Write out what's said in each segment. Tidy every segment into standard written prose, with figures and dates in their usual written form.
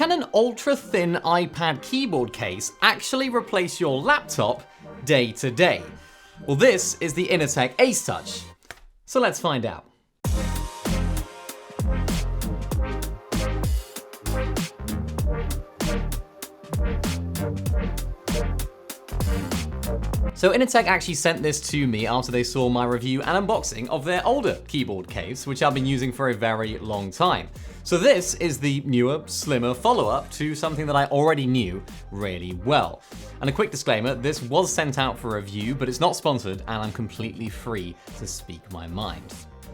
can an ultra-thin iPad keyboard case actually replace your laptop day to day? Well, this is the Inateck AceTouch. So let's find out. So Inateck actually sent this to me after they saw my review and unboxing of their older keyboard case, which I've been using for a very long time. So this is the newer, slimmer follow-up to something that I already knew really well. And a quick disclaimer, this was sent out for review, but it's not sponsored and I'm completely free to speak my mind.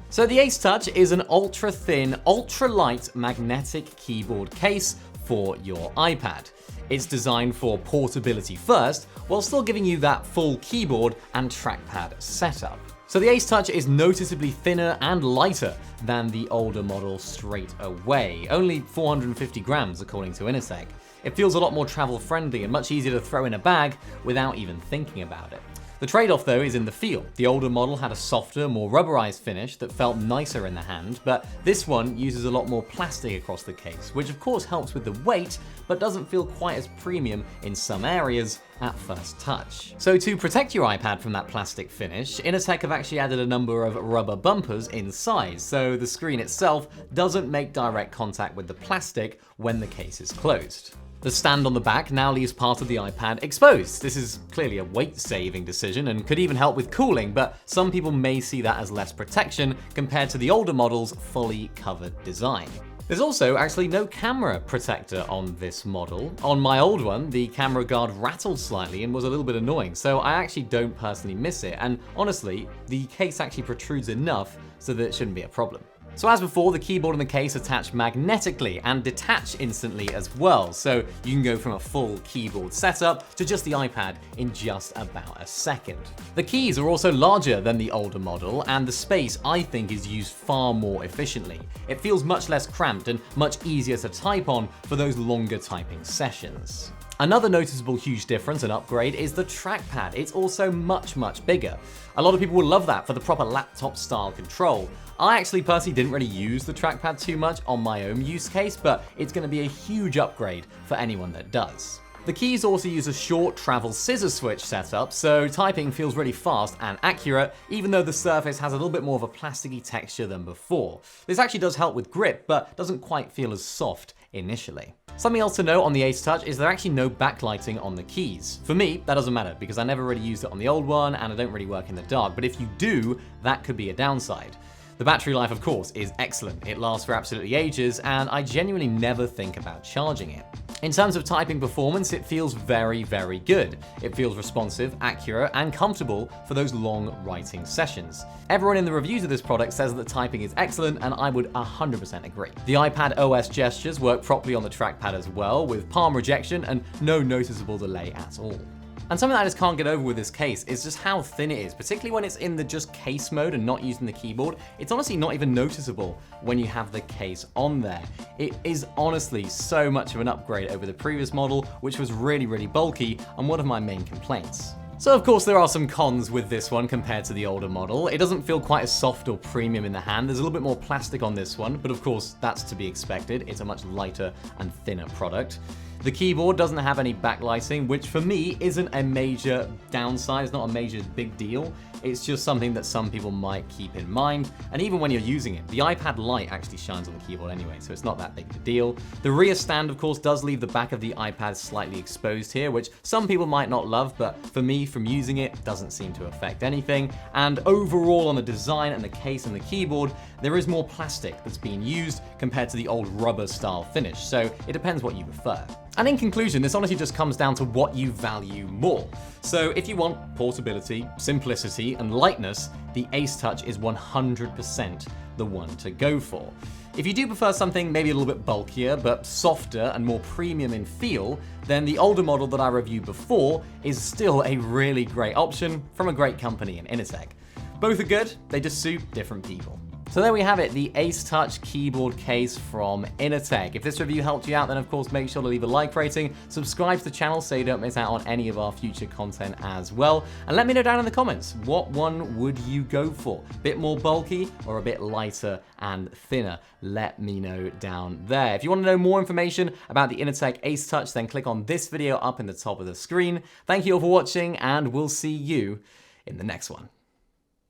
So the AceTouch is an ultra-thin, ultra-light magnetic keyboard case for your iPad. It's designed for portability first, while still giving you that full keyboard and trackpad setup. So the AceTouch is noticeably thinner and lighter than the older model straight away, only 450 grams according to Inateck. It feels a lot more travel friendly and much easier to throw in a bag without even thinking about it. The trade-off though is in the feel. The older model had a softer, more rubberized finish that felt nicer in the hand, but this one uses a lot more plastic across the case, which of course helps with the weight, but doesn't feel quite as premium in some areas at first touch. So to protect your iPad from that plastic finish, Inateck have actually added a number of rubber bumpers inside, so the screen itself doesn't make direct contact with the plastic when the case is closed. The stand on the back now leaves part of the iPad exposed. This is clearly a weight-saving decision and could even help with cooling, but some people may see that as less protection compared to the older model's fully covered design. There's also actually no camera protector on this model. On my old one, the camera guard rattled slightly and was a little bit annoying, so I actually don't personally miss it, and honestly, the case actually protrudes enough so that it shouldn't be a problem. So as before, the keyboard and the case attach magnetically and detach instantly as well, so you can go from a full keyboard setup to just the iPad in just about a second. The keys are also larger than the older model, and the space I think is used far more efficiently. It feels much less cramped and much easier to type on for those longer typing sessions. Another noticeable huge difference and upgrade is the trackpad. It's also much bigger. A lot of people will love that for the proper laptop style control. I actually personally didn't really use the trackpad too much on my own use case, but it's going to be a huge upgrade for anyone that does. The keys also use a short travel scissor switch setup, so typing feels really fast and accurate, even though the surface has a little bit more of a plasticky texture than before. This actually does help with grip, but doesn't quite feel as soft initially. Something else to note on the AceTouch is there are actually no backlighting on the keys. For me, that doesn't matter because I never really used it on the old one and I don't really work in the dark, but if you do, that could be a downside. The battery life, of course, is excellent. It lasts for absolutely ages, and I genuinely never think about charging it. In terms of typing performance, it feels very good. It feels responsive, accurate, and comfortable for those long writing sessions. Everyone in the reviews of this product says that typing is excellent, and I would 100% agree. The iPad OS gestures work properly on the trackpad as well, with palm rejection and no noticeable delay at all. And something that I just can't get over with this case is just how thin it is, particularly when it's in the just case mode and not using the keyboard. It's honestly not even noticeable when you have the case on there. It is honestly so much of an upgrade over the previous model, which was really bulky and one of my main complaints. So of course there are some cons with this one compared to the older model. It doesn't feel quite as soft or premium in the hand. There's a little bit more plastic on this one, but of course that's to be expected. It's a much lighter and thinner product. The keyboard doesn't have any backlighting, which for me isn't a major downside. It's not a major big deal. It's just something that some people might keep in mind. And even when you're using it, the iPad light actually shines on the keyboard anyway, so it's not that big of a deal. The rear stand, of course, does leave the back of the iPad slightly exposed here, which some people might not love, but for me, from using it, doesn't seem to affect anything. And overall on the design and the case and the keyboard, there is more plastic that's being used compared to the old rubber style finish, so it depends what you prefer. And in conclusion, this honestly just comes down to what you value more. So if you want portability, simplicity, and lightness, the AceTouch is 100% the one to go for. If you do prefer something maybe a little bit bulkier, but softer and more premium in feel, then the older model that I reviewed before is still a really great option from a great company in Inateck. Both are good, they just suit different people. So there we have it, the AceTouch keyboard case from Inateck. If this review helped you out, then of course make sure to leave a like rating, subscribe to the channel so you don't miss out on any of our future content as well, and let me know down in the comments, what one would you go for? A bit more bulky or a bit lighter and thinner? Let me know down there. If you want to know more information about the Inateck AceTouch, then click on this video up in the top of the screen. Thank you all for watching, and we'll see you in the next one.